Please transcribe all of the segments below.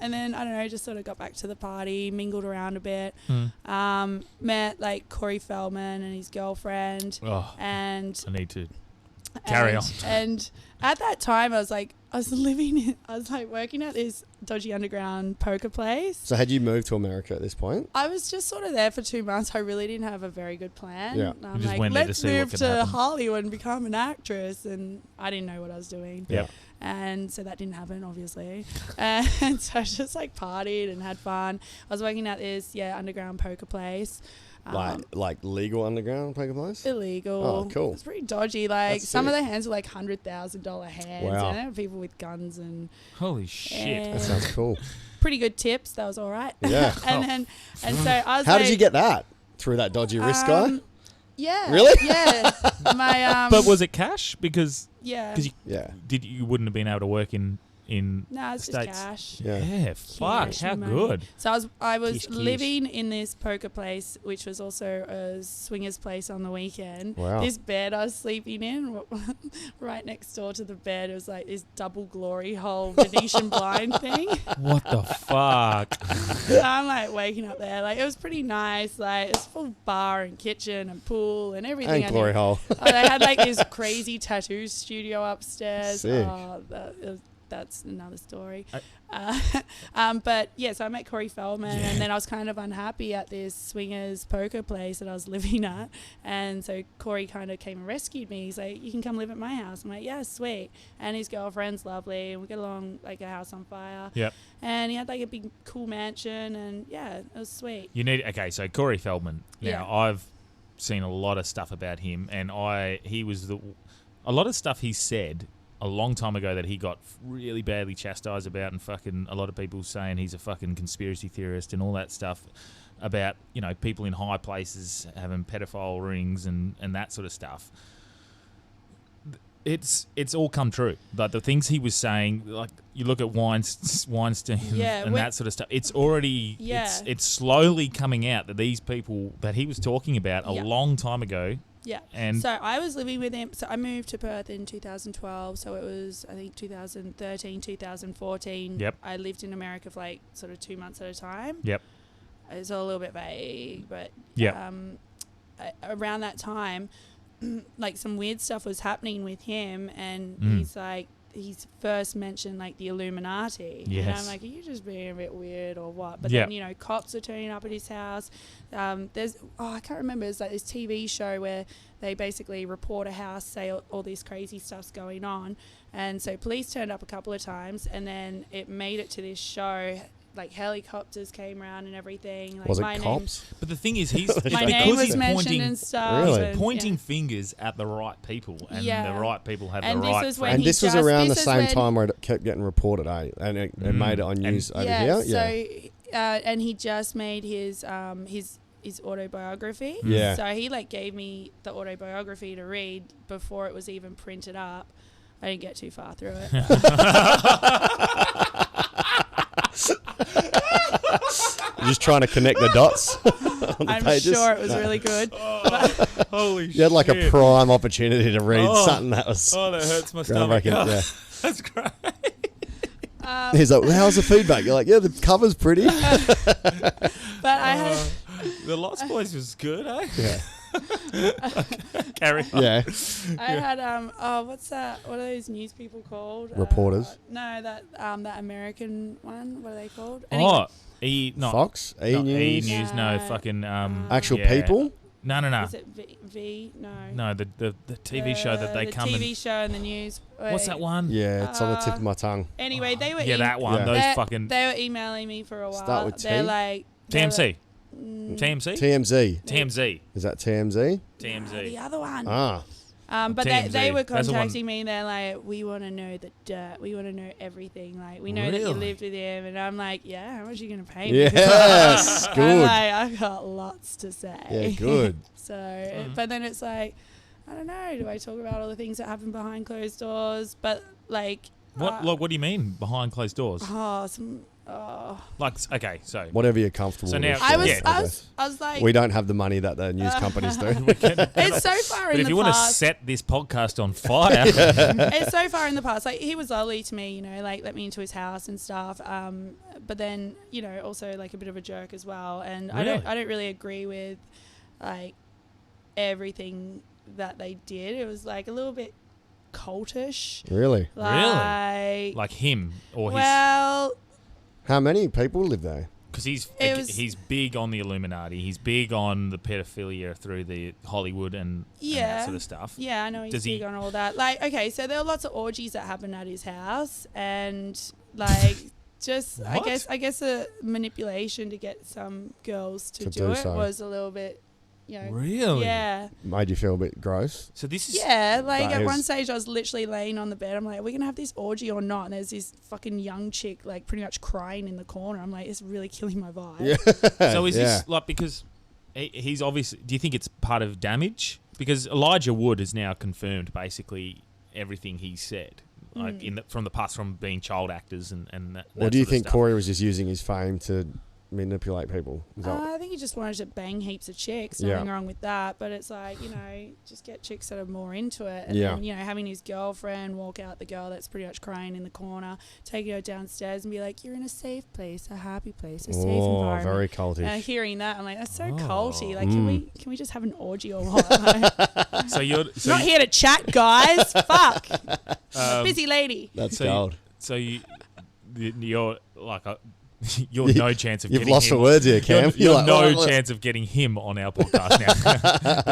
And then, I don't know, just sort of got back to the party, mingled around a bit. Met, like, Corey Feldman and his girlfriend. Oh, and I need to carry on. And at that time, I was working at this dodgy underground poker place. So had you moved to America at this point? I was just sort of there for 2 months. I really didn't have a very good plan. Yeah. I'm just like, went there to let's see what move could to happen. Hollywood and become an actress. And I didn't know what I was doing. Yep. And so that didn't happen, obviously. And so I just like partied and had fun. I was working at this, underground poker place. Like legal underground poker place? Illegal. Oh, cool. It's pretty dodgy. Like That's some sick. of the hands were like $100,000 hands. Wow. And there were people with guns and Holy shit. That sounds cool. pretty good tips. That was all right. Yeah. and so I was How like, did you get that? Through that dodgy risk guy? Yeah. Really? Yeah. My But was it cash? Because yeah. you wouldn't have been able to work in No, it's States. just cash. Yeah. Fuck, Cash how money. good. So I was Kish, kish. living in this poker place, which was also a swingers place on the weekend. Wow. This bed I was sleeping in, right next door to the bed, it was like this double glory hole Venetian blind thing. What the fuck? So I'm like waking up there, like it was pretty nice. Like it's full bar and kitchen and pool and everything. And glory hole. They had like this crazy tattoo studio upstairs. Sick. Oh, that's another story. But yeah, so I met Corey Feldman, and then I was kind of unhappy at this swingers poker place that I was living at, and so Corey kind of came and rescued me. He's like, "You can come live at my house." I'm like, "Yeah, sweet." And his girlfriend's lovely, and we get along like a house on fire. Yep. And he had like a big cool mansion, and yeah, it was sweet. So Corey Feldman. Now, Yeah. I've seen a lot of stuff about him, and a lot of stuff he said a long time ago that he got really badly chastised about, and fucking a lot of people saying he's a fucking conspiracy theorist and all that stuff about, people in high places having pedophile rings and that sort of stuff. It's all come true. Like the things he was saying, like you look at Weinstein and that sort of stuff. It's already it's slowly coming out that these people that he was talking about a long time ago. Yeah. And so I was living with him. So I moved to Perth in 2012. So it was, I think, 2013, 2014. Yep. I lived in America for like sort of 2 months at a time. Yep. It's a little bit vague, but around that time, like some weird stuff was happening with him, and he's first mentioned like the Illuminati. Yes. And I'm like, are you just being a bit weird or what? But Yep. then, cops are turning up at his house. I can't remember. It's like this TV show where they basically report a house, say all this crazy stuff's going on. And so police turned up a couple of times, and then it made it to this show. Like helicopters came around and everything. Like Was it my cops? But the thing is, My name was mentioned and stuff. Really? And, pointing fingers at the right people, and the right people have And the this right. was when And he this was just- around the this is same when- time where it kept getting reported, and it made it on news over here. So, and he just made his autobiography. Yeah. So he like gave me the autobiography to read before it was even printed up. I didn't get too far through it. Just trying to connect the dots on the I'm pages. sure it was really good. Holy shit! You had like a prime opportunity to read something that was Oh, that hurts my stomach. groundbreaking. Yeah. That's great. He's like, well, how's the feedback? You're like, yeah, the cover's pretty. But I had The Lost Boys was good, eh? Yeah. Carry on. Yeah. I had what's that? What are those news people called? Reporters? No, that American one. What are they called? Fox? E! News? No, fucking Actual people? No. Is it V? No. No, the TV show that they come the TV show and the news. What's that one? Yeah, it's on the tip of my tongue. Anyway, they were that one. Yeah. Those fucking they were emailing me for a while. Start with T? They're like TMC. TMC. TMZ. TMZ. Is that TMZ? TMZ. The other one. Ah. But TMZ. they were That's the one- contacting me. They're like, we want to know the dirt. We want to know everything. Like, we know that you Really? lived with him. And I'm like, yeah, how much are you going to pay me? Yes. I'm Good. like, I've got lots to say. Yeah, good. So, but then it's like, I don't know. Do I talk about all the things that happen behind closed doors? But like, What do you mean behind closed doors? some Like, okay, so Whatever you're comfortable So with. now- I was, Yeah. I was like, We don't have the money that the news companies do. it's so far but in if the you want to past. set this podcast on fire, It's so far in the past. Like, he was lovely to me, you know, like let me into his house and stuff. But then, you know, also like a bit of a jerk as well. And Really? I don't really agree with like everything that they did. It was like a little bit cultish. Really? Like, like him or his, well, How many people live there? because it was- he's big on the Illuminati. He's big on the pedophilia through the Hollywood and that Yeah. sort of stuff. yeah, I know he's Does he- big on all that. Like, okay, so there were lots of orgies that happened at his house, and like, just What? I guess a manipulation to get some girls to To do do it so. was a little bit, you know, Really? yeah, Made you feel a bit gross? So this is yeah. Like That at one is- stage, I was literally laying on the bed. I'm like, are we gonna have this orgy or not? And there's this fucking young chick, like pretty much crying in the corner. I'm like, it's really killing my vibe. Yeah. So is Yeah. this like because he's obviously? Do you think it's part of damage? Because Elijah Wood has now confirmed basically everything he said, like from the past, from being child actors and that. Or that do you sort of think stuff. Corey was just using his fame to manipulate people? Is that- I think he just wanted to bang heaps of chicks. Yeah. Nothing wrong with that, but it's like, you know, just get chicks that are more into it. And Yeah. then, you know, having his girlfriend walk out the girl that's pretty much crying in the corner, taking her downstairs and be like, you're in a safe place, a happy place, a safe Oh, environment. very cultish. Hearing that, I'm like, that's so Oh. culty. Like, Mm. can we just have an orgy or what? Like, So you're so not here to chat, guys. Fuck. um, Busy lady. That's so gold. So you're like you're no chance of You've getting lost him. for words here, Cam. You're like, no "Oh, chance of getting him on our podcast now.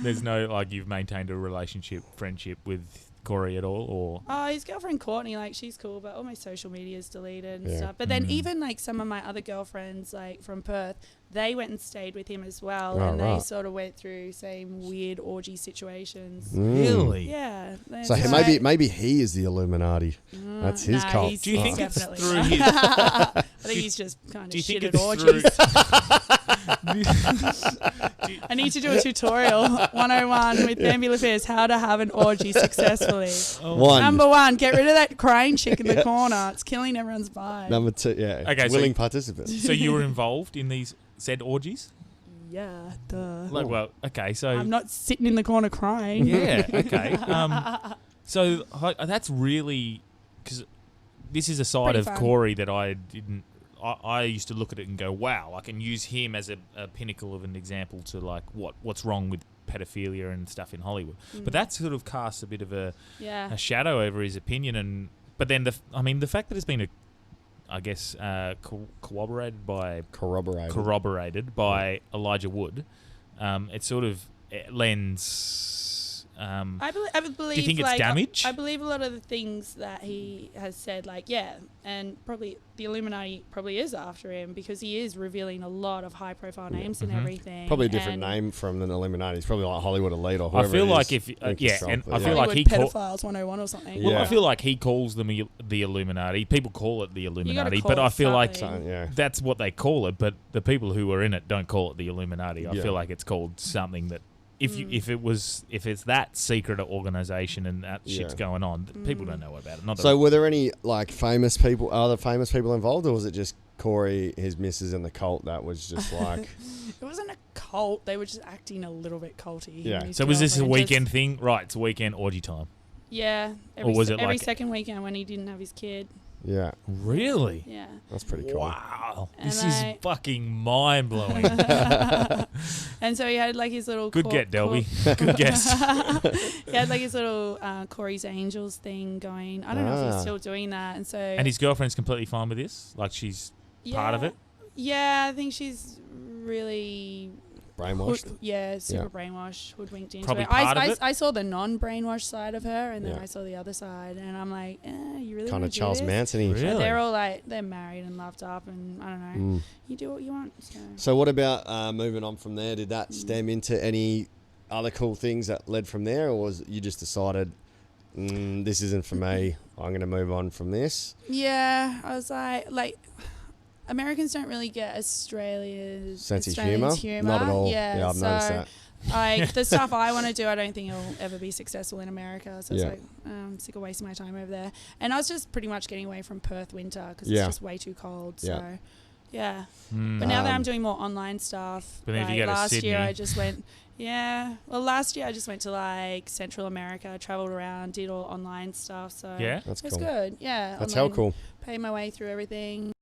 there's no like you've maintained a relationship, friendship with Corey at all, or Oh, his girlfriend Courtney, like she's cool, but all my social media is deleted and Yeah. stuff. But then even like some of my other girlfriends, like from Perth, they went and stayed with him as well, Oh, and they right. sort of went through same weird orgy situations. Mm. Yeah. So it's maybe he is the Illuminati. That's his nah, cult. he's Do you think it's definitely through not. his- I think he's just kind do of you think shit at it's orgies. I need to do a tutorial 101 with Bambi LeFist, how to have an orgy successfully. One. Number one, get rid of that crying chick in the corner. It's killing everyone's vibe. Number two, yeah. Okay, so- willing participants. so you were involved in these said orgies? Yeah, duh. Like, well, okay, so I'm not sitting in the corner crying. yeah, okay. So that's really because this is a side Pretty of fun. Corey that I didn't. I used to look at it and go, wow, I can use him as a pinnacle of an example to like what's wrong with pedophilia and stuff in Hollywood. But that sort of casts a bit of a Yeah. shadow over his opinion. And but then the fact that it's been corroborated by Elijah Wood, it sort of lends. I believe. do you think it's like, damage? I believe a lot of the things that he has said, like, yeah, and probably the Illuminati probably is after him because he is revealing a lot of high-profile names and everything. Probably a different and name from the Illuminati. It's probably like Hollywood Elite or whoever I feel it like is. if Think yeah, it's and something, I feel yeah. like Hollywood he pedophiles 101 or something. Well, Yeah. I feel like he calls them the Illuminati. People call it the Illuminati, call but it I feel like something. Yeah. that's what they call it. But the people who are in it don't call it the Illuminati. I Yeah. feel like it's called something that if it's that secret organization and that shit's going on, people don't know about it. Not So were there any like other famous people involved, or was it just Corey, his missus, and the cult that was just like? It wasn't a cult. They were just acting a little bit culty. him Yeah. and his So was this a girlfriend weekend just- thing? Right, it's a weekend orgy time. Yeah. Or was it every like- second weekend when he didn't have his kid. Yeah, Really? Yeah. that's pretty cool. Wow, And this is I- fucking mind blowing. And so he had like his little Good get, Delby. Good guess. He had like his little Corey's Angels thing going. I don't know if Ah. he's still doing that. And so And his girlfriend's completely fine with this. Like she's part of it. Yeah, I think she's really Brainwashed. super brainwashed, hoodwinked into Probably it. part of it. I saw the non-brainwashed side of her, and then Yeah. I saw the other side, and I'm like, you really Kind wanna of do Charles this? Manson-y. Really? But they're all like they're married and loved up, and I don't know. Mm. You do what you want. So. So what about moving on from there? Did that stem into any other cool things that led from there, or was you just decided this isn't for me? I'm going to move on from this. Yeah, I was like Americans don't really get Australians Sense of humour? Not at all. Yeah, I've noticed that. Like the stuff I want to do, I don't think it'll ever be successful in America. So Yeah. it's like, I'm sick of wasting my time over there. And I was just pretty much getting away from Perth winter because Yeah. it's just way too cold. Yeah. So, yeah. Mm. But now that I'm doing more online stuff, But then if like you go to last Sydney- year I just went, well, last year I just went to like Central America, traveled around, did all online stuff. So Yeah? That's it's cool. good. Yeah. That's online, how cool. Paid my way through everything.